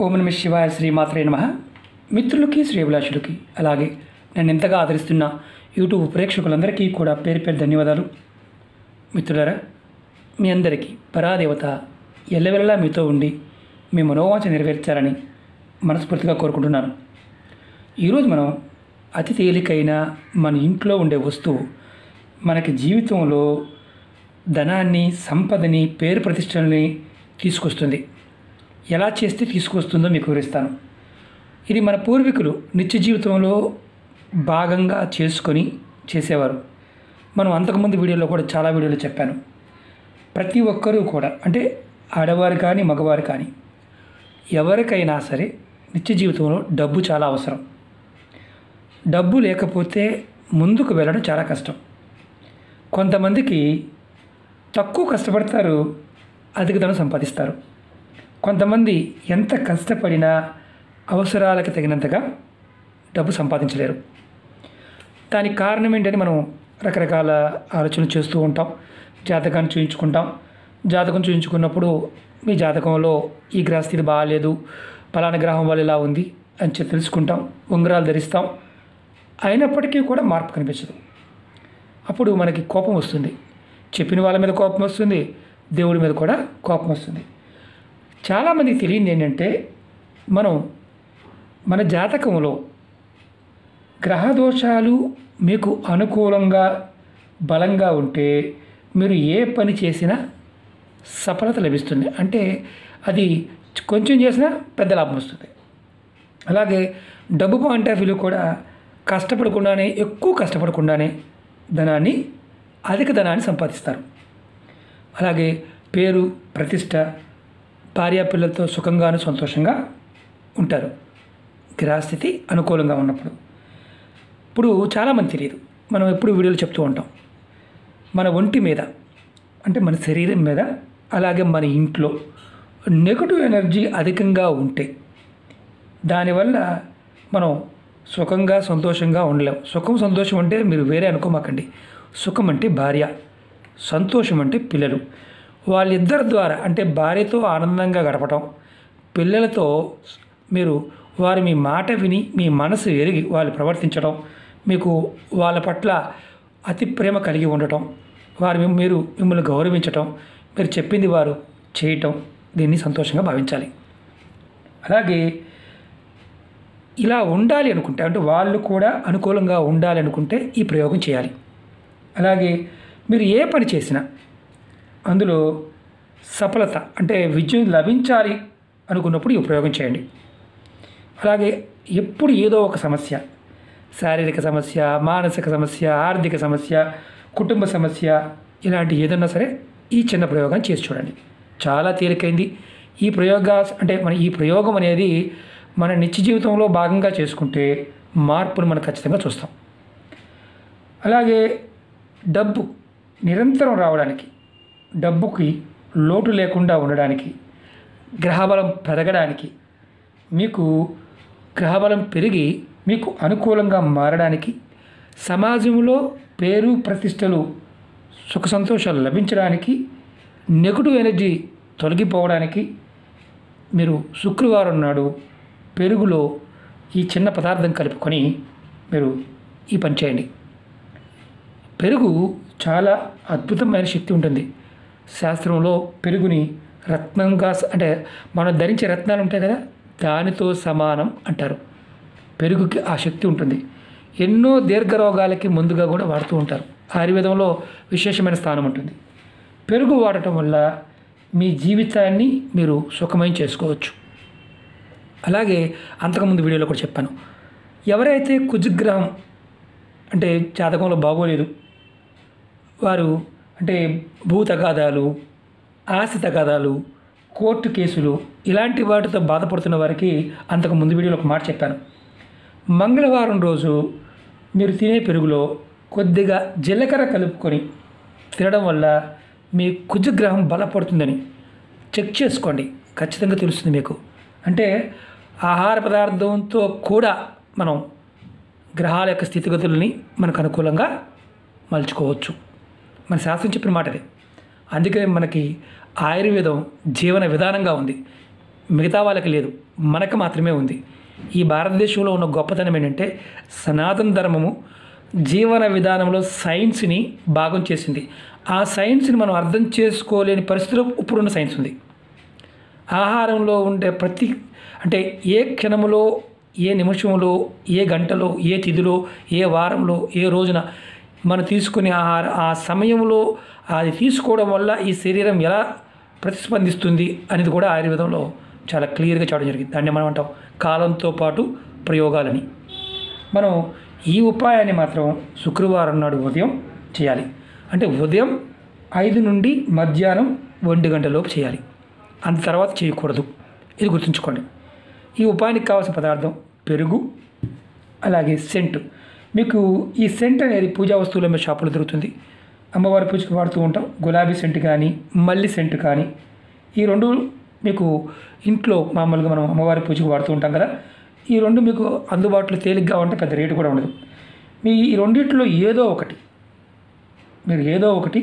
ఓం నమః శివాయ శ్రీమాత్రే నమః. మిత్రులకి శ్రేభిలాషులకి అలాగే నన్ను ఎంతగా ఆదరిస్తున్న యూట్యూబ్ ప్రేక్షకులందరికీ కూడా పేరు పేరు ధన్యవాదాలు. మిత్రులారా, మీ అందరికీ పరాదేవత ఎల్లవెల్లలా మీతో ఉండి మీ మనోవాంఛ నెరవేర్చాలని మనస్ఫూర్తిగా కోరుకుంటున్నాను. ఈరోజు మనం అతి తేలికైన మన ఇంట్లో ఉండే వస్తువు మనకి జీవితంలో ధనాన్ని, సంపదని, పేరు ప్రతిష్టలని తీసుకొస్తుంది. ఎలా చేస్తే తీసుకొస్తుందో మీకు వివరిస్తాను. ఇది మన పూర్వీకులు నిత్య జీవితంలో భాగంగా చేసుకొని చేసేవారు. మనం అంతకుముందు వీడియోలో కూడా చాలా వీడియోలు చెప్పాను. ప్రతి ఒక్కరూ కూడా, అంటే ఆడవారు కానీ మగవారు కానీ, ఎవరికైనా సరే నిత్య జీవితంలో డబ్బు చాలా అవసరం. డబ్బు లేకపోతే ముందుకు వెళ్ళడం చాలా కష్టం. కొంతమందికి తక్కువ కష్టపడతారు, అధిక ధనం సంపాదిస్తారు. కొంతమంది ఎంత కష్టపడినా అవసరాలకు తగినంతగా డబ్బు సంపాదించలేరు. దానికి కారణం ఏంటని మనం రకరకాల ఆలోచనలు చేస్తూ ఉంటాం. జాతకాన్ని చూయించుకుంటాం. జాతకం చూయించుకున్నప్పుడు మీ జాతకంలో ఈ గ్రహస్థితి బాగాలేదు, పలానా గ్రహం వల్ల ఇలా ఉంది అని చెప్పి తెలుసుకుంటాం. ఉంగరాలు ధరిస్తాం. అయినప్పటికీ కూడా మార్పు కనిపించదు. అప్పుడు మనకి కోపం వస్తుంది. చెప్పిన వాళ్ళ మీద కోపం వస్తుంది, దేవుడి మీద కూడా కోపం వస్తుంది. చాలామందికి తెలియదు ఏంటంటే, మన జాతకంలో గ్రహదోషాలు మీకు అనుకూలంగా బలంగా ఉంటే మీరు ఏ పని చేసినా సఫలత లభిస్తుంది. అంటే అది కొంచెం చేసినా పెద్ద లాభం వస్తుంది. అలాగే డబ్బు పాయింట్ ఆఫ్ వ్యూ కూడా కష్టపడకుండానే, ఎక్కువ కష్టపడకుండానే అధిక ధనాన్ని సంపాదిస్తారు. అలాగే పేరు, ప్రతిష్ట, భార్యాపిల్లలతో సుఖంగాను సంతోషంగా ఉంటారు గ్రహస్థితి అనుకూలంగా ఉన్నప్పుడు. ఇప్పుడు చాలామంది తెలియదు, మనం ఎప్పుడు వీడియోలు చెప్తూ ఉంటాం, మన ఒంటి మీద, అంటే మన శరీరం మీద, అలాగే మన ఇంట్లో నెగటివ్ ఎనర్జీ అధికంగా ఉంటే దానివల్ల మనం సుఖంగా సంతోషంగా ఉండలేం. సుఖం సంతోషం అంటే మీరు వేరే అనుకోమాకండి. సుఖం అంటే భార్య, సంతోషం అంటే పిల్లలు. వాళ్ళిద్దరి ద్వారా, అంటే భార్యతో ఆనందంగా గడపటం, పిల్లలతో వారు మీ మాట విని మీ మనసు ఎరిగి వాళ్ళు ప్రవర్తించడం, మీకు వాళ్ళ పట్ల అతి ప్రేమ కలిగి ఉండటం, మిమ్మల్ని గౌరవించటం, మీరు చెప్పింది వారు చేయటం, దీన్ని సంతోషంగా భావించాలి. అలాగే ఇలా ఉండాలి అనుకుంటే, అంటే వాళ్ళు కూడా అనుకూలంగా ఉండాలి అనుకుంటే ఈ ప్రయోగం చేయాలి. అలాగే మీరు ఏ పని చేసినా అందులో సఫలత, అంటే విజయం లభించాలి అనుకున్నప్పుడు ఈ ప్రయోగం చేయండి. అలాగే ఎప్పుడు ఏదో ఒక సమస్య, శారీరక సమస్య, మానసిక సమస్య, ఆర్థిక సమస్య, కుటుంబ సమస్య, ఇలాంటి ఏదన్నా సరే ఈ చిన్న ప్రయోగాన్ని చేసి చూడండి. చాలా తేలికైంది. ఈ ప్రయోగం అనేది మన నిత్య జీవితంలో భాగంగా చేసుకుంటే మార్పును మనం ఖచ్చితంగా చూస్తాం. అలాగే డబ్బు నిరంతరం రావడానికి, డబ్బుకి లోటు లేకుండా ఉండడానికి, గ్రహబలం పెరగడానికి, మీకు గ్రహబలం పెరిగి మీకు అనుకూలంగా మారడానికి, సమాజంలో పేరు ప్రతిష్టలు, సుఖ సంతోషాలు లభించడానికి, నెగటివ్ ఎనర్జీ తొలగిపోవడానికి మీరు శుక్రవారం నాడు పెరుగులో ఈ చిన్న పదార్థం కలుపుకొని మీరు ఈ పని చేయండి. పెరుగు చాలా అద్భుతమైన శక్తి ఉంటుంది. శాస్త్రంలో పెరుగుని రత్నంగా, అంటే మనం ధరించే రత్నాలు ఉంటాయి కదా, దానితో సమానం అంటారు. పెరుగుకి ఆ శక్తి ఉంటుంది. ఎన్నో దీర్ఘరోగాలకి ముందుగా కూడా వాడుతూ ఉంటారు. ఆయుర్వేదంలో విశేషమైన స్థానం ఉంటుంది. పెరుగు వాడటం వల్ల మీ జీవితాన్ని మీరు సుఖమయం చేసుకోవచ్చు. అలాగే అంతకుముందు వీడియోలో కూడా చెప్పాను, ఎవరైతే కుజగ్రహం, అంటే జాతకంలో బాగోలేదు, వారు అంటే భూ తగాదాలు, ఆస్తి తగాదాలు, కోర్టు కేసులు, ఇలాంటి వాటితో బాధపడుతున్న వారికి అంతకు ముందు వీడియోలో ఒక మాట చెప్పాను. మంగళవారం రోజు మీరు తినే పెరుగులో కొద్దిగా జీలకర్ర కలుపుకొని తినడం వల్ల మీ కుజగ్రహం బలపడుతుందని చెక్ చేసుకోండి. ఖచ్చితంగా తెలుస్తుంది మీకు. అంటే ఆహార పదార్థంతో కూడా మనం గ్రహాల యొక్క స్థితిగతులని మనకు అనుకూలంగా మలుచుకోవచ్చు. మన శాస్త్రం చెప్పిన మాట అది. అందుకే మనకి ఆయుర్వేదం జీవన విధానంగా ఉంది. మిగతా వాళ్ళకి లేదు, మనకు మాత్రమే ఉంది. ఈ భారతదేశంలో ఉన్న గొప్పతనం ఏంటంటే సనాతన ధర్మము జీవన విధానంలో సైన్స్ని భాగం చేసింది. ఆ సైన్స్ని మనం అర్థం చేసుకోలేని పరిస్థితిలో ఇప్పుడున్న సైన్స్ ఉంది. ఆహారంలో ఉండే అంటే ఏ క్షణంలో, ఏ నిమిషంలో, ఏ గంటలో, ఏ తిథిలో, ఏ వారంలో, ఏ రోజున మనం తీసుకునే ఆ సమయంలో అది తీసుకోవడం వల్ల ఈ శరీరం ఎలా ప్రతిస్పందిస్తుంది అనేది కూడా ఆయుర్వేదంలో చాలా క్లియర్గా చెప్పడం జరిగింది. దాన్ని మనం అంటాం కాలంతో పాటు ప్రయోగాలని. మనం ఈ ఉపాయాన్ని మాత్రం శుక్రవారం నాడు ఉదయం చేయాలి. అంటే ఉదయం 5 నుండి మధ్యాహ్నం 1 గంటలోపు చేయాలి, అంత తర్వాత చేయకూడదు. ఇది గుర్తుంచుకోండి. ఈ ఉపాయానికి కావాల్సిన పదార్థం పెరుగు, అలాగే సెంటు. మీకు ఈ సెంట్ అనేది పూజా వస్తువుల మీద షాపులో దొరుకుతుంది. అమ్మవారి పూజకు వాడుతూ ఉంటాం. గులాబీ సెంటు కానీ, మల్లి సెంటు కానీ, ఈ రెండు మీకు ఇంట్లో మామూలుగా మనం అమ్మవారి పూజకు వాడుతూ ఉంటాం కదా. ఈ రెండు మీకు అందుబాటులో తేలిగ్గా ఉంటే పెద్ద రేటు కూడా ఉండదు. మీ ఈ రెండిట్లో మీరు ఏదో ఒకటి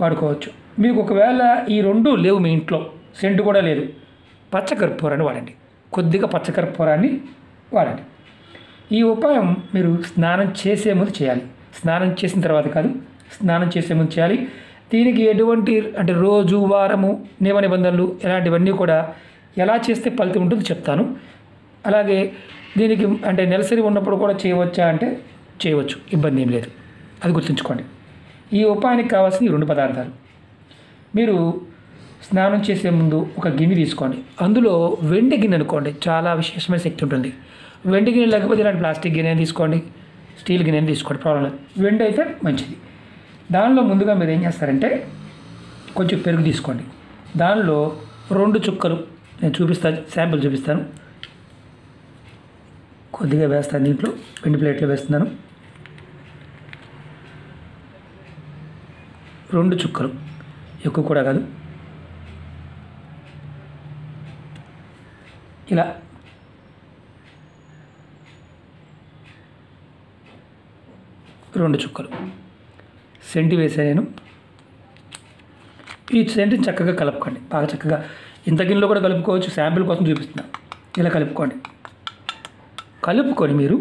వాడుకోవచ్చు. మీకు ఒకవేళ ఈ రెండు లేవు, మీ ఇంట్లో సెంటు కూడా లేదు, పచ్చకర్పూరాన్ని వాడండి. కొద్దిగా పచ్చకర్పూరాన్ని వాడండి. ఈ ఉపాయం మీరు స్నానం చేసే ముందు చేయాలి. స్నానం చేసిన తర్వాత కాదు, స్నానం చేసే ముందు చేయాలి. దీనికి ఎటువంటి అంటే రోజు, వారము, నియమ నిబంధనలు ఇలాంటివన్నీ కూడా ఎలా చేస్తే ఫలితం ఉంటుందో చెప్తాను. అలాగే దీనికి అంటే నెలసరి ఉన్నప్పుడు కూడా చేయవచ్చా అంటే చేయవచ్చు, ఇబ్బంది ఏం లేదు. అది గుర్తుంచుకోండి. ఈ ఉపాయానికి కావాల్సిన ఈ 2 పదార్థాలు. మీరు స్నానం చేసే ముందు ఒక గిన్నె తీసుకోండి. అందులో వెండి గిన్నె అనుకోండి, చాలా విశేషమైన శక్తి ఉంటుంది. వెండి గిన్నె లేకపోతే ఇలాంటి ప్లాస్టిక్ గిన్నె తీసుకోండి, స్టీల్ గిన్నె తీసుకోండి, ప్రాబ్లం లేదు. వెండి అయితే మంచిది. దానిలో ముందుగా మీరు ఏం చేస్తారంటే కొంచెం పెరుగు తీసుకోండి. దానిలో 2 చుక్కలు నేను చూపిస్తాను, శాంపిల్ చూపిస్తాను. కొద్దిగా వేస్తాను, దీంట్లో వెండి ప్లేట్లో వేస్తున్నాను. 2 చుక్కలు, ఎక్కువ కూడా కాదు. ఇలా రెండు చుక్కలు సెంటు వేసాను నేను. ఈ సెంటుని చక్కగా కలుపుకోండి, బాగా చక్కగా. ఇంత గిన్నెలో కూడా కలుపుకోవచ్చు, శాంపిల్ కోసం చూపిస్తున్నాను. ఇలా కలుపుకోండి. కలుపుకొని మీరు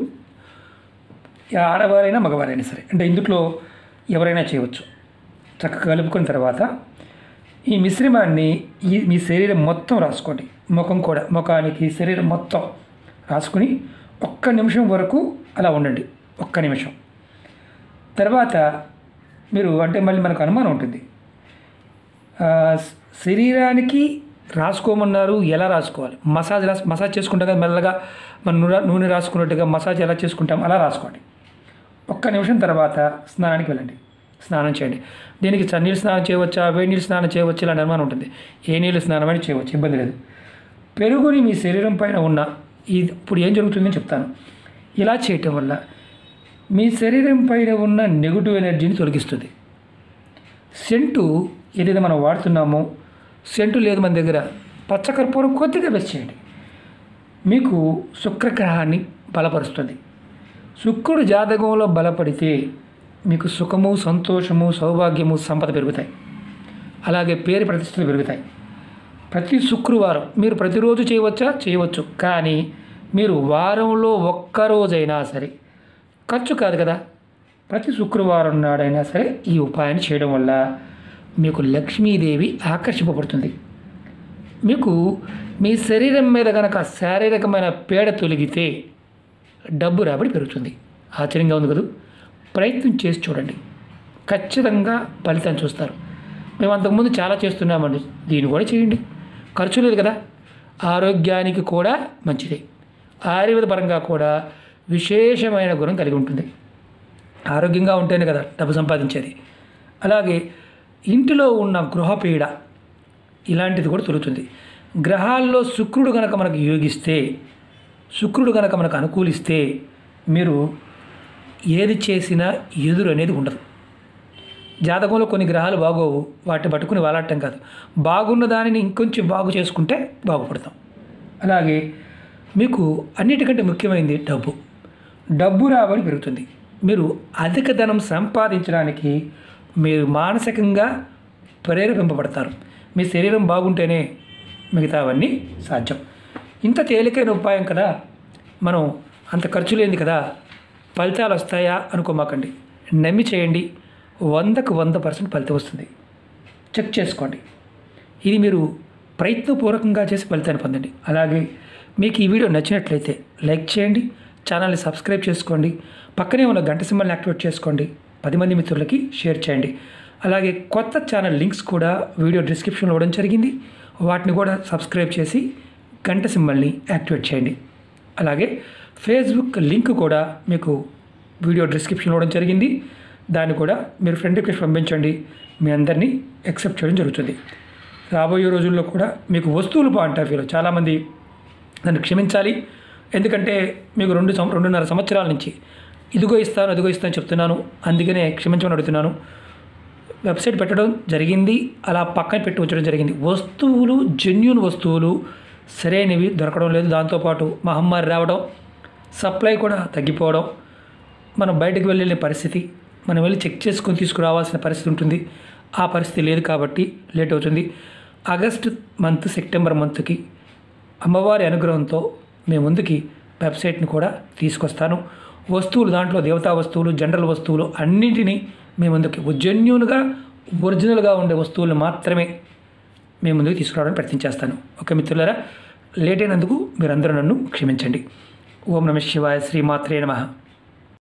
ఆడవారైనా మగవారైనా సరే, అంటే ఇందులో ఎవరైనా చేయవచ్చు. చక్కగా కలుపుకున్న తర్వాత ఈ మిశ్రమాన్ని మీ శరీరం మొత్తం రాసుకోండి. ముఖం కూడా, ముఖానికి శరీరం మొత్తం రాసుకుని 1 నిమిషం వరకు అలా ఉండండి. 1 నిమిషం తర్వాత మీరు అంటే మళ్ళీ మనకు అనుమానం ఉంటుంది, శరీరానికి రాసుకోమన్నారు, ఎలా రాసుకోవాలి? మసాజ్ చేసుకుంటాం కదా, మెల్లగా మన నూనె రాసుకున్నట్టుగా మసాజ్ ఎలా చేసుకుంటాం అలా రాసుకోండి. 1 నిమిషం తర్వాత స్నానానికి వెళ్ళండి, స్నానం చేయండి. దీనికి చన్నీళ్ళు స్నానం చేయవచ్చా, వేడి నీళ్ళు స్నానం చేయవచ్చు, ఇలాంటి అనుమానం ఉంటుంది. ఏ నీళ్ళు స్నానం అని చేయవచ్చు, ఇబ్బంది లేదు. పెరుగుని మీ శరీరం పైన ఉన్న ఇప్పుడు ఏం జరుగుతుందని చెప్తాను. ఇలా చేయటం వల్ల మీ శరీరం పైన ఉన్న నెగిటివ్ ఎనర్జీని తొలగిస్తుంది. సెంటు ఏదైతే మనం వాడుతున్నామో, సెంటు లేదు మన దగ్గర, పచ్చకర్పూరం కొద్దిగా వేసి చేయండి. మీకు శుక్రగ్రహాన్ని బలపరుస్తుంది. శుక్రుడు జాతకంలో బలపడితే మీకు సుఖము, సంతోషము, సౌభాగ్యము, సంపద పెరుగుతాయి. అలాగే పేరు ప్రతిష్టలు పెరుగుతాయి. ప్రతి శుక్రవారం మీరు ప్రతిరోజు చేయవచ్చు, కానీ మీరు వారంలో 1 రోజైనా సరే, ఖర్చు కాదు కదా, ప్రతి శుక్రవారం నాడైనా సరే ఈ ఉపాయాన్ని చేయడం వల్ల మీకు లక్ష్మీదేవి ఆకర్షింపబడుతుంది. మీకు మీ శరీరం మీద కనుక శారీరకమైన పీడ తొలగితే డబ్బు రాబడి పెరుగుతుంది. ఆశ్చర్యంగా ఉంది కదా. ప్రయత్నం చేసి చూడండి, ఖచ్చితంగా ఫలితాన్ని చూస్తారు. మేము అంతకుముందు చాలా చేస్తున్నామండి, దీన్ని కూడా చేయండి, ఖర్చు లేదు కదా. ఆరోగ్యానికి కూడా మంచిది, ఆయుర్వేద పరంగా కూడా విశేషమైన గుణం కలిగి ఉంటుంది. ఆరోగ్యంగా ఉంటేనే కదా డబ్బు సంపాదించేది. అలాగే ఇంటిలో ఉన్న గృహపీడ ఇలాంటిది కూడా తొలుగుతుంది. గ్రహాల్లో శుక్రుడు కనుక మనకు యోగిస్తే, శుక్రుడు కనుక మనకు అనుకూలిస్తే మీరు ఏది చేసినా ఎదురు అనేది ఉండదు. జాతకంలో కొన్ని గ్రహాలు బాగోవు, వాటిని పట్టుకుని వాలాడటం కాదు, బాగున్న దానిని ఇంకొంచెం బాగు చేసుకుంటే బాగుపడతాం. అలాగే మీకు అన్నిటికంటే ముఖ్యమైనది డబ్బు రాబడి పెరుగుతుంది. మీరు అధిక ధనం సంపాదించడానికి మీరు మానసికంగా ప్రేరేపింపబడతారు. మీ శరీరం బాగుంటేనే మిగతావన్నీ సాధ్యం. ఇంత తేలికైన ఉపాయం కదా, మనం అంత ఖర్చు లేనిది కదా, ఫలితాలు వస్తాయా అనుకోమాకండి. నమ్మి చేయండి, 100కు 100% ఫలితం వస్తుంది. చెక్ చేసుకోండి. ఇది మీరు ప్రయత్నపూర్వకంగా చేసి ఫలితాన్ని పొందండి. అలాగే మీకు ఈ వీడియో నచ్చినట్లయితే లైక్ చేయండి, ఛానల్ని సబ్స్క్రైబ్ చేసుకోండి, పక్కనే ఉన్న గంట సింబల్ని యాక్టివేట్ చేసుకోండి, 10 మంది మిత్రులకి షేర్ చేయండి. అలాగే కొత్త ఛానల్ లింక్స్ కూడా వీడియో డిస్క్రిప్షన్లో ఇవ్వడం జరిగింది, వాటిని కూడా సబ్స్క్రైబ్ చేసి గంట సింబల్ని యాక్టివేట్ చేయండి. అలాగే ఫేస్బుక్ లింక్ కూడా మీకు వీడియో డిస్క్రిప్షన్లో ఇవ్వడం జరిగింది, దాన్ని కూడా మీరు ఫ్రెండ్ రిక్వెస్ట్ పంపించండి, మీ అందరినీ యాక్సెప్ట్ చేయడం జరుగుతుంది. రాబోయే రోజుల్లో కూడా మీకు వస్తువులు పాయింట్ ఆఫ్ వ్యూలో చాలామంది నన్ను క్షమించాలి, ఎందుకంటే మీకు 2.5 సంవత్సరాల నుంచి ఇదిగో ఇస్తాను చెప్తున్నాను, అందుకనే క్షమించమని అడుగుతున్నాను. వెబ్సైట్ పెట్టడం జరిగింది, అలా పక్కన పెట్టి ఉంచడం జరిగింది. వస్తువులు, జెన్యూన్ వస్తువులు సరైనవి దొరకడం లేదు. దాంతోపాటు మహమ్మారి రావడం, సప్లై కూడా తగ్గిపోవడం, మనం బయటకు వెళ్ళే పరిస్థితి, మనం వెళ్ళి చెక్ చేసుకొని తీసుకురావాల్సిన పరిస్థితి ఉంటుంది. ఆ పరిస్థితి లేదు కాబట్టి లేట్ అవుతుంది. ఆగస్టు మంత్, సెప్టెంబర్ మంత్కి అమ్మవారి అనుగ్రహంతో మీ ముందుకి వెబ్సైట్ని కూడా తీసుకొస్తాను. వస్తువులు, దాంట్లో దేవతా వస్తువులు, జనరల్ వస్తువులు అన్నింటినీ మీ ముందుకి జెన్యూన్గా, ఒరిజినల్గా ఉండే వస్తువులు మాత్రమే మీ ముందుకు తీసుకురావడానికి ప్రయత్నం చేస్తాను. ఓకే మిత్రులారా, లేట్ అయినందుకు మీరందరూ నన్ను క్షమించండి. ఓం నమః శివాయ, శ్రీమాత్రే నమః.